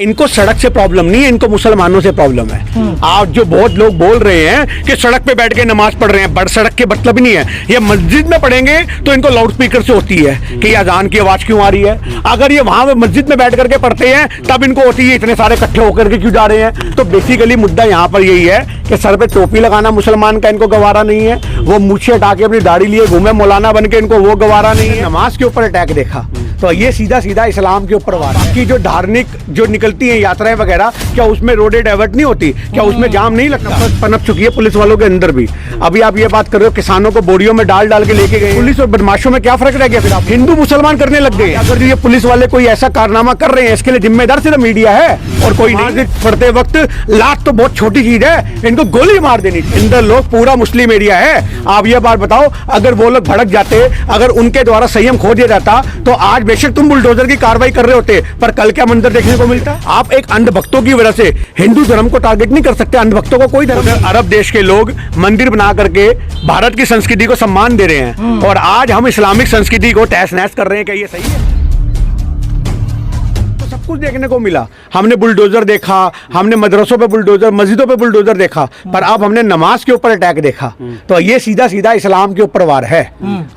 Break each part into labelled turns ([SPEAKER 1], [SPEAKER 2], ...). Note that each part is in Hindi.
[SPEAKER 1] इनको सड़क से प्रॉब्लम नहीं है, इनको मुसलमानों से प्रॉब्लम है। आज जो बहुत लोग बोल रहे हैं कि सड़क पे बैठ के नमाज पढ़ रहे हैं, बड़ सड़क के मतलब ही नहीं है। ये मस्जिद में पढ़ेंगे तो इनको लाउड स्पीकर से होती है कि अजान की आवाज क्यों आ रही है। अगर ये वहां मस्जिद में बैठ करके पढ़ते हैं तब इनको होती है इतने सारे इकट्ठे होकर के क्यों जा रहे हैं। तो बेसिकली मुद्दा यहाँ पर यही है कि सर पे टोपी लगाना मुसलमान का इनको गवारा नहीं है। वो मुझसे हटा के अपनी दाढ़ी लिए घूमे मौलाना बन के, इनको वो गवारा नहीं है। नमाज के ऊपर अटैक देखा तो ये सीधा सीधा इस्लाम के ऊपर वार है कि जो धार्मिक जो निकलती है यात्राएं वगैरह, क्या उसमें रोडें डाइवर्ट नहीं होती, क्या उसमें जाम नहीं लगता। पनप चुकी है पुलिस वालों के अंदर भी। अभी आप ये बात कर रहे हो किसानों को बोरियों में डाल डाल के लेके गए, पुलिस और बदमाशों में क्या फर्क रह गया। फिर आप हिंदू मुसलमान करने लग गए। अगर ये पुलिस वाले कोई ऐसा कारनामा कर रहे हैं इसके लिए जिम्मेदार सिर्फ मीडिया है और कोई नहीं। पढ़ते वक्त लात तो बहुत छोटी चीज है, इनको गोली मार देनी। अंदर लोग पूरा मुस्लिम एरिया है। आप ये बात बताओ, अगर वो लोग भड़क जाते, अगर उनके द्वारा संयम खो दिया जाता तो आज बेशक तुम बुलडोजर की कार्रवाई कर रहे होते, पर कल क्या मंजर देखने को मिलता। आप एक अंधभक्तों की वजह से हिंदू धर्म को टारगेट नहीं कर सकते। अंधभक्तों को कोई धर्म। अरब देश के लोग मंदिर बना करके भारत की संस्कृति को सम्मान दे रहे हैं और आज हम इस्लामिक संस्कृति को तहस नहस कर रहे हैं। क्या ये सही है? तो सब कुछ देखने को मिला। हमने बुलडोजर देखा, हमने मदरसों पे बुलडोजर, मस्जिदों पे बुलडोजर देखा, पर अब हमने नमाज के ऊपर अटैक देखा। तो ये सीधा सीधा इस्लाम के ऊपर वार है।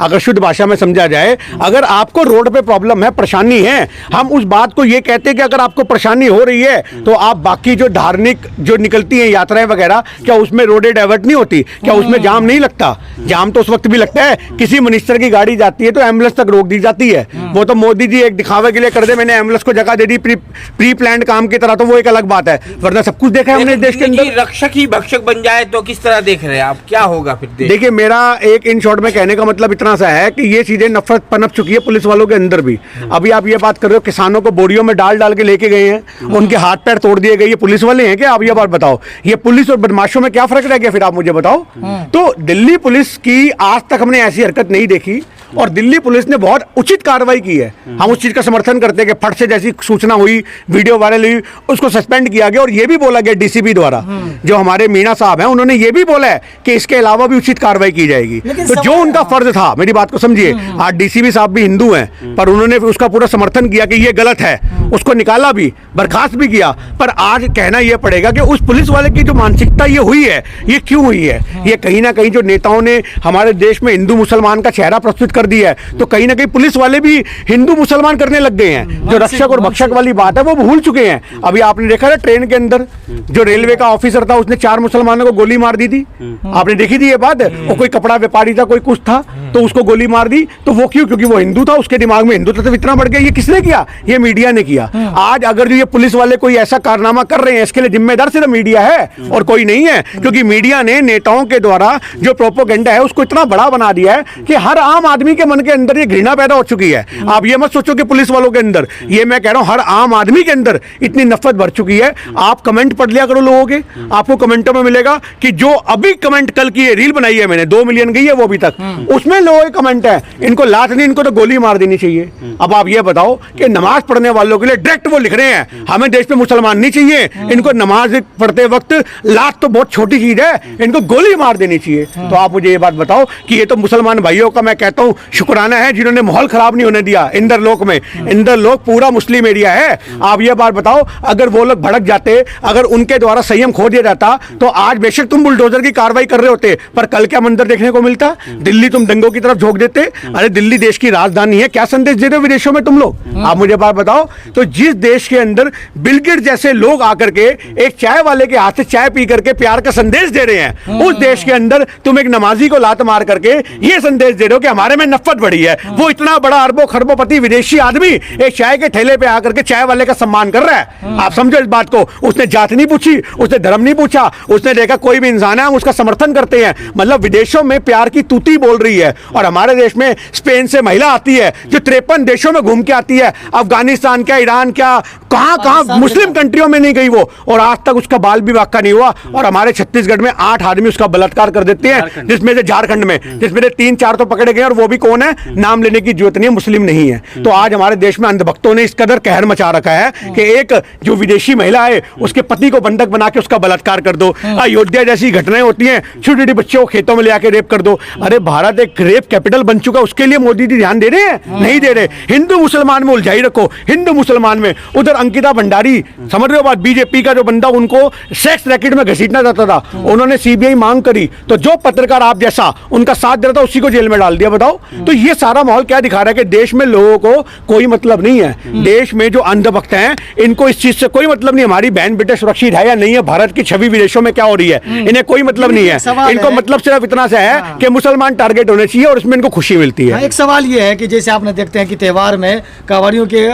[SPEAKER 1] अगर शुद्ध भाषा में समझा जाए, अगर आपको रोड पे प्रॉब्लम है, परेशानी है, हम उस बात को ये कहते हैं कि अगर आपको परेशानी हो रही है तो आप बाकी जो धार्मिक जो निकलती हैं यात्राएं वगैरह, क्या उसमें रोडें डाइवर्ट नहीं होती, क्या उसमें जाम नहीं लगता। जाम तो उस वक्त भी लगता है, किसी मिनिस्टर की गाड़ी जाती है तो एम्बुलेंस तक रोक दी जाती है। वो तो मोदी जी एक दिखावे के लिए कर दे, मैंने एम्बुलेंस को जगह दे दी प्री प्लान्ड काम की तरह, तो वो एक अलग बात है। वरना सब कुछ देखा है हमने देश के अंदर।
[SPEAKER 2] रक्षक ही भक्षक बन जाए तो किस तरह देख रहे हैं आप, क्या होगा फिर?
[SPEAKER 1] देखिए, मेरा एक इन शॉर्ट में कहने का मतलब इतना सा है कि ये चीजें नफरत पनप चुकी है पुलिस वालों के अंदर भी। अभी आप ये बात कर रहे हो किसानों को बोरियों में डाल डाल के लेके गए हैं, उनके हाथ पैर तोड़ दिए गए, ये पुलिस वाले हैं क्या? आप ये बात बताओ, ये पुलिस और बदमाशों में क्या फर्क रह गया? फिर आप मुझे बताओ। तो दिल्ली पुलिस की आज तक हमने ऐसी हरकत नहीं देखी और दिल्ली पुलिस ने बहुत उचित कार्रवाई की है। हम उस चीज का समर्थन करते हैं कि फट से जैसी सूचना हुई, वीडियो वायरल हुई, उसको सस्पेंड किया गया और ये भी बोला गया डीसीपी द्वारा, जो हमारे मीणा साहब हैं, उन्होंने ये भी बोला है कि इसके अलावा भी उचित कार्रवाई की जाएगी। तो जो उनका फर्ज था, मेरी बात को समझिए, आज डीसीपी साहब भी हिंदू हैं पर उन्होंने उसका पूरा समर्थन किया कि ये गलत है, उसको निकाला भी, बर्खास्त भी किया। पर आज कहना यह पड़ेगा कि उस पुलिस वाले की जो मानसिकता ये हुई है, ये क्यों हुई है? ये कहीं ना कहीं जो नेताओं ने हमारे देश में हिंदू मुसलमान का चेहरा प्रस्तुत कर दिया है, तो कहीं ना कहीं पुलिस वाले भी हिंदू मुसलमान करने लग गए हैं। जो रक्षक और भक्षक वाली बात है वो भूल चुके हैं। अभी आपने देखा था ट्रेन के अंदर जो रेलवे का ऑफिसर था, उसने 4 मुसलमानों को गोली मार दी थी। आपने देखी थी ये बात? और कोई कपड़ा व्यापारी था, कोई कुछ था, तो उसको गोली मार दी। तो वो क्यों? क्योंकि वो हिंदू था, उसके दिमाग में हिंदुत्व इतना बढ़ गया। ये किसने किया? ये मीडिया ने किया। आज अगर ये पुलिस वाले कोई ऐसा कारनामा कर रहे हैं, इसके लिए जिम्मेदार सिर्फ मीडिया है और कोई नहीं है। क्योंकि मीडिया ने नेताओं के द्वारा जो प्रोपोगेंडा है उसको इतना बड़ा बना दिया है कि हर आम आदमी के मन के अंदर ये घृणा पैदा हो चुकी है। आप ये मत सोचो कि पुलिस वालों के अंदर, ये मैं कह रहा हूं हर आम आदमी के अंदर इतनी नफरत भर चुकी है। आप कमेंट पढ़ लिया करो लोगों के, आपको कमेंटों में मिलेगा कि जो अभी कमेंट कल की रील बनाई है मैंने, 2 मिलियन गई है वो अभी तक, उसमें लोगों के कमेंट है इनको लात नहीं, इनको तो गोली मार देनी चाहिए। अब आप ये बताओ कि नमाज पढ़ने वालों के लिए डायरेक्ट वो लिख रहे हैं हमें देश में मुसलमान नहीं चाहिए, इनको नमाज पढ़ते वक्त लात तो बहुत छोटी चीज है, इनको गोली मार देनी चाहिए। तो आप मुझे ये बात बताओ कि ये तो मुसलमान भाइयों का मैं कहता हूं शुक्राना है जिन्होंने माहौल खराब नहीं होने दिया। इंदरलोक में, इंदरलोक पूरा मुस्लिम एरिया है। आप ये बात बताओ, अगर वो लोग भड़क जाते, अगर उनके द्वारा संयम खो दिया जाता, तो आज बेशक तुम बुलडोजर की कार्रवाई कर रहे होते, पर कल क्या मंजर देखने को मिलता? दिल्ली तुम दंगों की तरफ झोंक देते। अरे दिल्ली देश की राजधानी है, क्या संदेश दे रहे हो विदेशों में तुम लोग? आप मुझे बात बताओ। तो जिस देश के अंदर बिल गेट्स जैसे लोग आकर के एक चाय वाले के हाथ से चाय पी करके प्यार का संदेश दे रहे हैं, उस देश के अंदर तुम एक नमाजी को लात मार करके ये संदेश दे रहे हो कि हमारे में नफरत बढ़ी है। वो इतना बड़ा अरबों खरबोपति विदेशी आदमी एक चाय के ठेले पे आकर के चाय वाले का सम्मान कर रहा है। आप समझो इस बात को। उसने जात नहीं पूछी, उसने धर्म नहीं पूछा, उसने देखा कोई भी इंसान है, हम उसका समर्थन करते हैं। मतलब विदेशों में प्यार की तूती बोल रही है और हमारे देश में स्पेन से महिला आती है जो 53 देशों में घूम के आती है, अफगानिस्तान क्या, ईरान क्या, कहां मुस्लिम कंट्रियों में नहीं गई वो, और आज तक उसका बाल भी वाक़ा नहीं हुआ। और हमारे छत्तीसगढ़ में 8 आदमी उसका बलात्कार कर देते हैं, जिसमें से झारखंड में, जिसमें से 3-4 तो पकड़े गए और वो भी कौन है, नाम लेने की जरूरत नहीं है, मुस्लिम नहीं है। तो आज हमारे देश में अंधभक्तों ने इस कदर कहर मचा रखा है कि एक जो विदेशी महिला है उसके पति को बंधक बना के उसका बलात्कार कर दो। अयोध्या जैसी घटनाएं होती हैं, छोटी छोटी बच्चों को खेतों में ले आके रेप कर दो। अरे भारत एक रेप कैपिटल बन चुका है, उसके लिए मोदी जी ध्यान दे रहे हैं? नहीं दे रहे। हिंदू मुसलमान में उलझाई रखो, हिंदू मुसलमान में। उधर अंकिता भंडारी, समझ रहे हो बात, बीजेपी का जो बंदा उनको सेक्स रैकेट में घसीटना चाहता था, उन्होंने सीबीआई मांग करी तो जो पत्रकार आप जैसा उनका साथ दे रहा था उसी को जेल में डाल दिया। बताओ, तो ये सारा माहौल क्या दिखा रहा है कि देश में लोगों को कोई मतलब नहीं है। देश में जो अंधभक्त हैं इनको इस चीज से कोई मतलब नहीं, हमारी बहन बेटे सुरक्षित है या नहीं है, भारत की छवि विदेशों में क्या हो रही है, इन्हें कोई मतलब नहीं है। इनको मतलब सिर्फ इतना सा है कि मुसलमान टारगेट होने चाहिए और इसमें इनको खुशी मिलती है।
[SPEAKER 3] एक सवाल ये है कि जैसे आपने देखते हैं कि त्योहार में कांवड़ियों के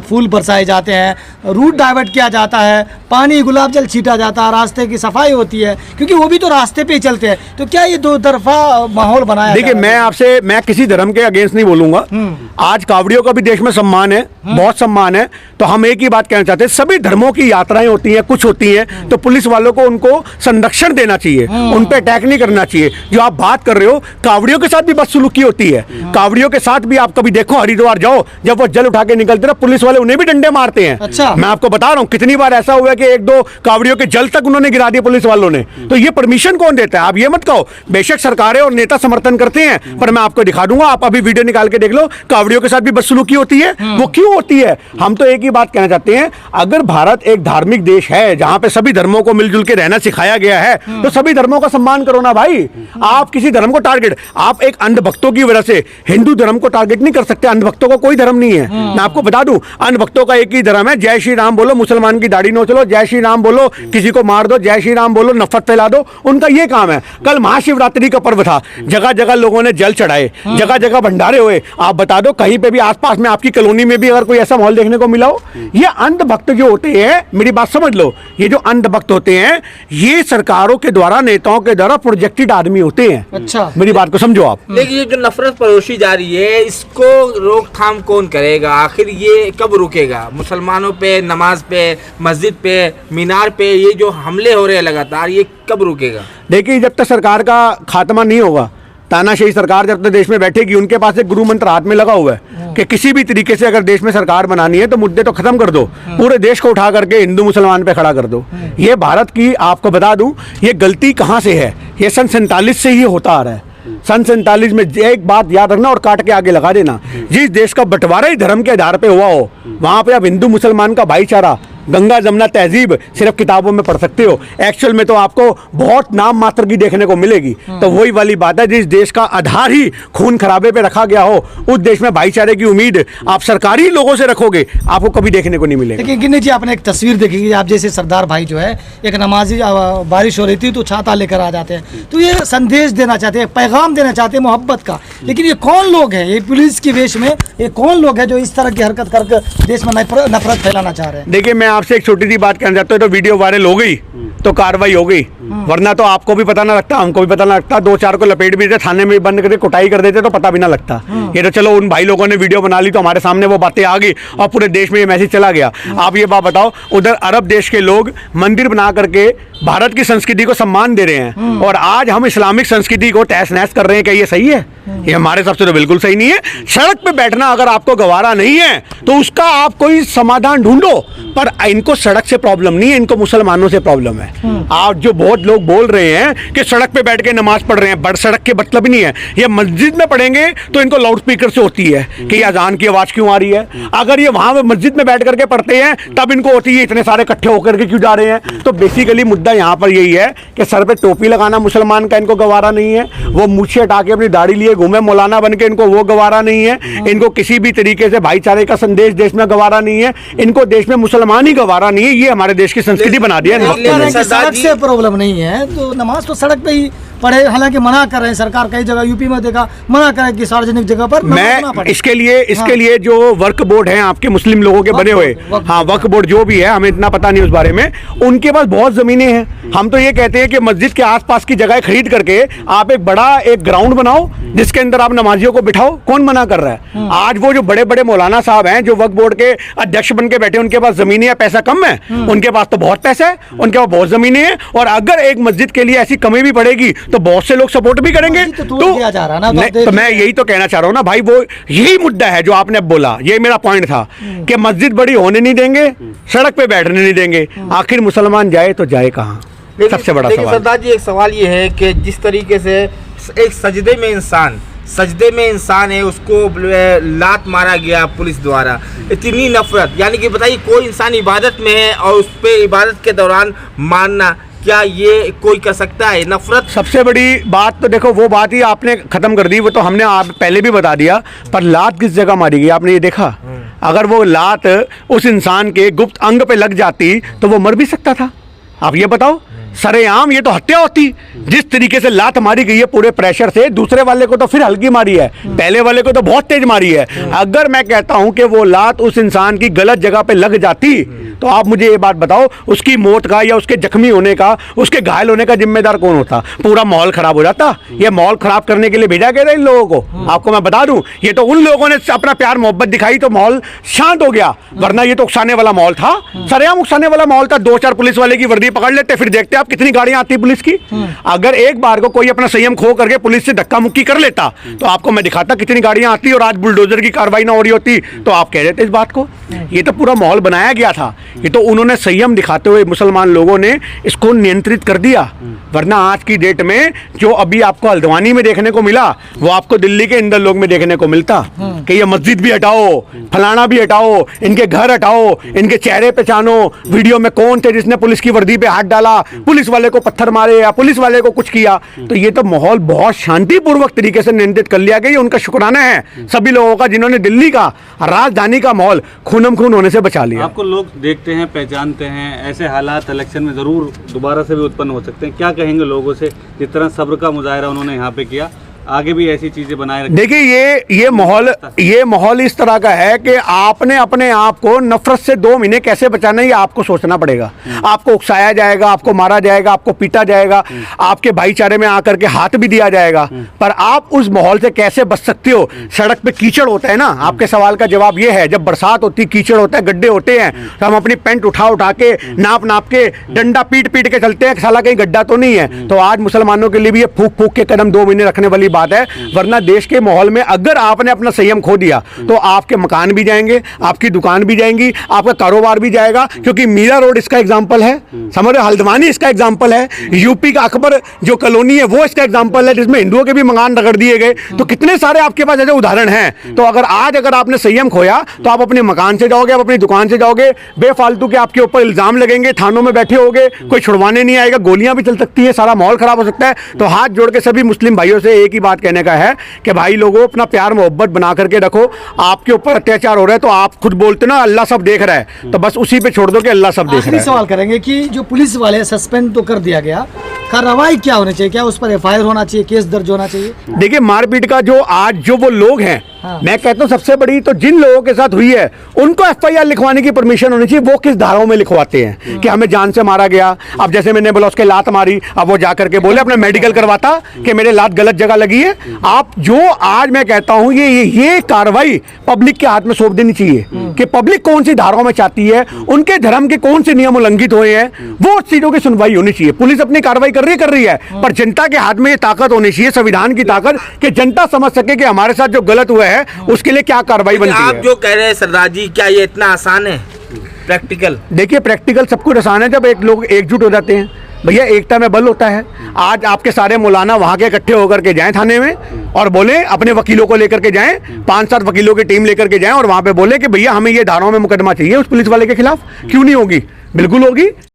[SPEAKER 3] फूल बरसाए जाते हैं, रूट डाइवर्ट किया जाता है, पानी गुलाब जल छीटा जाता है, रास्ते की सफाई होती है, क्योंकि वो भी तो रास्ते पे ही चलते हैं। तो क्या ये दो तरफा माहौल बनाया?
[SPEAKER 1] देखिए, मैं किसी धर्म के अगेंस्ट नहीं बोलूंगा। आज कावड़ियों का भी देश में सम्मान है, बहुत सम्मान है। तो हम एक ही बात कहना चाहते हैं, सभी धर्मों की यात्राएं होती हैं, कुछ होती हैं, तो पुलिस वालों को उनको संरक्षण देना चाहिए, उन पे अटैक नहीं करना चाहिए। जो आप बात कर रहे हो, कावड़ियों के साथ भी बदसलूकी होती है। कावड़ियों के साथ भी आप कभी देखो, हरिद्वार जाओ, जब वो जल उठा के निकलते हैं पुलिस वाले उन्हें भी डंडे मारते हैं।
[SPEAKER 3] अच्छा।
[SPEAKER 1] मैं आपको बता रहा हूं, कितनी बार ऐसा हुआ है कि एक दो कावड़ियों के जल तक उन्होंने गिरा दिया पुलिस वालों ने। तो ये परमिशन कौन देता है? आप ये मत कहो। बेशक सरकारें और नेता समर्थन करते हैं, पर मैं आपको दिखा दूंगा, आप अभी वीडियो निकाल के देख लो, कावड़ियों के साथ भी बदसलूकी होती है। वो क्यों होती है? हम तो एक ही बात कहना चाहते हैं, अगर भारत एक धार्मिक देश है जहां पे सभी धर्मों को मिलजुल के रहना सिखाया गया है, तो सभी धर्मों का सम्मान करो ना भाई। आप किसी धर्म को टारगेट, आप एक अंधभक्तों की वजह से हिंदू धर्म को टारगेट नहीं कर सकते। अंधभक्तों का कोई धर्म नहीं है। मैं आपको बता दूं, अंधभक्तों का एक ही धर्म है, जय श्री राम बोलो, मुसलमान की दाढ़ी नोच लो, जय श्री राम बोलो, किसी को मार दो, जय श्री राम बोलो, नफरत फैला दो, उनका ये काम है। कल महाशिवरात्रि का पर्व था, जगह जगह लोगों ने जल चढ़ाए, जगह जगह भंडारे हुए। आप बता दो, कहीं पे भी आसपास में आपकी कॉलोनी में भी अगर कोई ऐसा माहौल देखने को मिला हो? ये अंधभक्त जो होते हैं, मेरी बात समझ लो, ये जो अंधभक्त होते हैं, ये सरकारों के द्वारा, नेताओं के द्वारा प्रोजेक्टेड आदमी होते हैं।
[SPEAKER 3] अच्छा,
[SPEAKER 1] मेरी बात को समझो आप।
[SPEAKER 2] लेकिन ये जो नफरत परोसी जा रही है, इसको रोकथाम कौन करेगा? आखिर ये कब रुकेगा? मुसलमानों पे, नमाज पे, मस्जिद पे, मीनार पे ये जो हमले हो रहे हैं लगातार, ये कब रुकेगा?
[SPEAKER 1] देखिए, जब तक सरकार का खात्मा नहीं होगा, तानाशाही सरकार जब तक देश में बैठेगी, उनके पास एक गुरु मंत्र हाथ में लगा हुआ है कि किसी भी तरीके से अगर देश में सरकार बनानी है तो मुद्दे तो खत्म कर दो, पूरे देश को उठा करके हिंदू मुसलमान पे खड़ा कर दो। ये भारत की, आपको बता दूं, ये गलती कहां से है? ये सन 47 से ही होता आ रहा है। सन 47 में एक बात याद रखना और काट के आगे लगा देना, जिस देश का बंटवारा ही धर्म के आधार पे हुआ हो, वहां पे अब हिंदू मुसलमान का भाईचारा, गंगा जमुना तहजीब सिर्फ किताबों में पढ़ सकते हो, एक्चुअल में तो आपको बहुत नाम मात्र की देखने को मिलेगी। तो वही वाली बात है, जिस देश का आधार ही खून खराबे पे रखा गया हो, उस देश में भाईचारे की उम्मीद आप सरकारी लोगों से रखोगे, आपको कभी देखने को नहीं मिलेगा।
[SPEAKER 3] लेकिन गिन्नी जी, आपने एक तस्वीर देखी, आप जैसे सरदार भाई जो है, एक नमाजी, बारिश हो रही थी तो छाता लेकर आ जाते हैं, तो ये संदेश देना चाहते हैं, पैगाम देना चाहते हैं मोहब्बत का। लेकिन ये कौन लोग हैं, ये पुलिस की वेश में ये कौन लोग हैं जो इस तरह की हरकत करके देश में नफरत फैलाना चाह रहे हैं?
[SPEAKER 1] देखिए, मैं आपसे एक छोटी सी बात कहना चाहता हूँ, तो वीडियो वायरल हो गई तो कार्रवाई हो गई, वरना तो आपको भी पता ना लगता, हमको भी पता ना लगता, दो चार को लपेट भी देते, थाने में बंद करके कुटाई कर देते तो पता भी ना लगता। ये तो चलो, उन भाई लोगों ने वीडियो बना ली तो हमारे सामने वो बातें आ गई और पूरे देश में ये मैसेज चला गया। आप ये बात बताओ, उधर अरब देश के लोग मंदिर बना करके भारत की संस्कृति को सम्मान दे रहे हैं, और आज हम इस्लामिक संस्कृति को तहस नहस कर रहे हैं। क्या ये सही है? ये हमारे हिसाब से तो बिल्कुल सही नहीं है। सड़क पे बैठना अगर आपको गवारा नहीं है तो उसका आप कोई समाधान ढूंढो, पर इनको सड़क से प्रॉब्लम नहीं है, इनको मुसलमानों से प्रॉब्लम है। आज जो बहुत लोग बोल रहे हैं कि सड़क पे बैठ के नमाज पढ़ रहे हैं, बड़ सड़क के मतलब नहीं है, ये मस्जिद में पढ़ेंगे तो इनको लाउड स्पीकर से होती है कि अजान की आवाज क्यों आ रही है। अगर ये वहां मस्जिद में बैठ करके पढ़ते हैं तब इनको होती है इतने सारे इकट्ठे होकर के क्यों जा रहे हैं। तो बेसिकली मुद्दा यहाँ पर यही है कि सर पे टोपी लगाना मुसलमान का इनको गवारा नहीं है, वो मूछें हटा के अपनी दाढ़ी लिए घूमे मौलाना बन के, इनको वो गवारा नहीं है। इनको किसी भी तरीके से भाईचारे का संदेश देश में गवारा नहीं है, इनको देश में मुसलमान ही गवारा नहीं है। ये हमारे देश की संस्कृति बना दिया है।
[SPEAKER 3] सड़क से प्रॉब्लम नहीं है तो नमाज तो सड़क पे ही पढ़े, हालांकि मना कर रहे हैं सरकार, कई जगह यूपी में देखा मना करे कि सार्वजनिक जगह पर
[SPEAKER 1] मैं इसके लिए जो वर्क बोर्ड हैं आपके मुस्लिम लोगों के बने हुए, हाँ वर्क बोर्ड जो भी है, हमें इतना पता नहीं उस बारे में, उनके पास बहुत जमीनें हैं। हम तो ये कहते हैं कि मस्जिद के आसपास की जगह खरीद करके आप एक बड़ा एक ग्राउंड बनाओ जिसके अंदर आप नमाजियों को बिठाओ। कौन मना कर रहा है? आज वो जो बड़े बड़े मौलाना साहब हैं जो वक्फ बोर्ड के अध्यक्ष बन के बैठे, उनके पास जमीनें या पैसा कम है? उनके पास तो बहुत पैसा है, उनके पास बहुत जमीनें हैं, और अगर एक मस्जिद के लिए ऐसी कमी भी पड़ेगी तो बहुत से लोग सपोर्ट भी करेंगे। तो मैं यही तो कहना चाह रहा हूँ ना भाई, वो यही मुद्दा है जो आपने बोला, ये मेरा पॉइंट था कि मस्जिद बड़ी होने नहीं देंगे, सड़क पे बैठने नहीं देंगे, आखिर मुसलमान जाए तो जाए कहाँ? सबसे बड़ा सवाल।
[SPEAKER 2] सरदार जी, एक सवाल ये है कि जिस तरीके से एक सजदे में इंसान सजदे में इंसान है, उसको लात मारा गया पुलिस द्वारा, इतनी नफरत। यानी कि बताइए, कोई इंसान इबादत में है और उस पर इबादत के दौरान मारना, क्या ये कोई कर सकता है? नफरत
[SPEAKER 1] सबसे बड़ी बात तो देखो, वो बात ही आपने खत्म कर दी, वो तो हमने आप पहले भी बता दिया। पर लात किस जगह मारी गई आपने ये देखा? अगर वो लात उस इंसान के गुप्त अंग पे लग जाती तो वो मर भी सकता था। आप ये बताओ, सरेआम ये तो हत्या होती। जिस तरीके से लात मारी गई है पूरे प्रेशर से, दूसरे वाले को तो फिर हल्की मारी है, पहले वाले को तो बहुत तेज मारी है। अगर मैं कहता हूं कि वो लात उस इंसान की गलत जगह पे लग जाती तो आप मुझे ये बात बताओ, उसकी मौत का या उसके जख्मी होने का, उसके घायल होने का जिम्मेदार कौन होता? पूरा माहौल खराब हो जाता। ये माहौल खराब करने के लिए भेजा गया था इन लोगों को। आपको मैं बता दूं, ये तो उन लोगों ने अपना प्यार मोहब्बत दिखाई तो माहौल शांत हो गया, वरना ये तो उकसाने वाला माहौल था, सरेआम उकसाने वाला माहौल था। 2-4 पुलिस वाले की वर्दी पकड़ लेते, फिर देखते आप कितनी गाड़ियां आती पुलिस की। अगर एक बार को कोई अपना संयम खो करके पुलिस से धक्का मुक्की कर लेता तो आपको मैं दिखाता कितनी गाड़ियां आती और आज बुलडोजर की कार्रवाई ना हो रही होती तो आप कह देते इस बात को। ये तो पूरा माहौल बनाया गया था, ये तो उन्होंने संयम दिखाते हुए मुसलमान लोगों ने इसको नियंत्रित कर दिया। वरना आज की डेट में जो अभी आपको हल्द्वानी में देखने को मिला वो आपको दिल्ली के इंदर लोग में देखने को मिलता कि ये मस्जिद भी हटाओ, फलाना भी हटाओ, इनके घर हटाओ, इनके चेहरे पहचानो, वीडियो में कौन थे जिसने पुलिस की वर्दी पे हाथ डाला, पुलिस वाले को पत्थर मारे या पुलिस वाले को कुछ किया। तो ये तो माहौल बहुत शांतिपूर्वक तरीके से नियंत्रित कर लिया गया। ये उनका शुक्राना है सभी लोगों का जिन्होंने दिल्ली का राजधानी का माहौल खूनम खून होने से बचा लिया।
[SPEAKER 4] आपको लोग देखते हैं, पहचानते हैं, ऐसे हालात इलेक्शन में जरूर दोबारा से भी उत्पन्न हो सकते हैं। क्या कहेंगे लोगों से? जिस तरह सब्र का मुजाहरा उन्होंने यहाँ पे किया, आगे भी ऐसी चीजें बनाए रखें।
[SPEAKER 1] देखिए ये माहौल इस तरह का है कि आपने अपने आप को नफरत से 2 महीने कैसे बचाना है ये आपको सोचना पड़ेगा। आपको उकसाया जाएगा, आपको मारा जाएगा, आपको पीटा जाएगा, आपके भाईचारे में आकर के हाथ भी दिया जाएगा, पर आप उस माहौल से कैसे बच सकते हो? सड़क पे कीचड़ होता है ना, आपके सवाल का जवाब ये है, जब बरसात होती कीचड़ होता है, गड्ढे होते हैं, तो हम अपनी पैंट उठा के नाप के डंडा पीट के चलते हैं, साला कहीं गड्ढा तो नहीं है। तो आज मुसलमानों के लिए भी ये फूक के कदम 2 महीने रखने वाली बात है। वरना देश के माहौल में अगर आपने अपना संयम खो दिया तो आपके मकान भी जाएंगे, आपकी दुकान भी जाएंगी, आपका कारोबार भी जाएगा। क्योंकि मीरा रोड इसका एग्जांपल है, समझ रहे, हल्द्वानी इसका एग्जांपल है, यूपी का अकबर जो कॉलोनी है वो इसका एग्जांपल है जिसमें हिंदुओं के भी मकान रगड़ दिए गए। तो कितने सारे आपके पास ऐसे उदाहरण हैं। तो अगर आपने संयम खोया तो आप अपने मकान से जाओगे, आप अपनी दुकान से जाओगे, बेफालतू के आपके ऊपर इल्जाम लगेंगे, थानों में बैठे होगे, कोई छुड़वाने नहीं आएगा, गोलियां भी चल सकती है, सारा माहौल खराब हो सकता है। तो हाथ जोड़ के सभी मुस्लिम भाइयों से एक ही बात कहने का है कि भाई लोगों, अपना प्यार मोहब्बत बना करके रखो। आपके ऊपर अत्याचार हो रहा है तो आप खुद बोलते ना अल्लाह सब देख रहा है, तो बस उसी पे छोड़ दो कि अल्लाह सब देख रहा है।
[SPEAKER 3] सवाल करेंगे कि जो पुलिस वाले सस्पेंड तो कर दिया गया, कार्रवाई क्या होनी चाहिए? क्या उस पर FIR होना चाहिए, केस दर्ज होना चाहिए?
[SPEAKER 1] देखिए, मारपीट का जो वो लोग हैं, मैं कहता हूं सबसे बड़ी तो जिन लोगों के साथ हुई है उनको FIR लिखवाने की परमिशन होनी चाहिए। वो किस धाराओं में लिखवाते हैं कि हमें जान से मारा गया? अब जैसे मैंने बोला उसके लात मारी, अब वो जाकर के बोले अपना मेडिकल करवाता कि मेरे लात गलत जगह लगी है। आप जो आज मैं कहता हूं ये कार्रवाई पब्लिक के हाथ में सौंप देनी चाहिए कि पब्लिक कौन सी धाराओं में चाहती है, उनके धर्म के कौन से नियम उल्लंघित हुए हैं, वो चीजों की सुनवाई होनी चाहिए। पुलिस अपनी कार्रवाई कर रही है, पर जनता के हाथ में ये ताकत होनी चाहिए, संविधान की ताकत, कि जनता समझ सके कि हमारे साथ जो गलत हुआ है उसके लिए क्या कार्रवाई बनती है।
[SPEAKER 2] आप जो कह रहे हैं सरदार जी, क्या ये इतना आसान है? प्रैक्टिकल
[SPEAKER 1] देखिए, प्रैक्टिकल सब कुछ आसान है जब एक लोग एकजुट हो जाते हैं। भैया, एकता में बल होता है। आज आपके सारे मौलाना वहां के इकट्ठे होकर के जाएं थाने में और बोले, अपने वकीलों को लेकर के जाएं, 5-7 वकीलों की टीम लेकर के जाएं और वहां पे बोले कि भैया हमें ये धाराओं में मुकदमा चाहिए उस पुलिस वाले के खिलाफ। क्यों नहीं होगी? बिल्कुल होगी।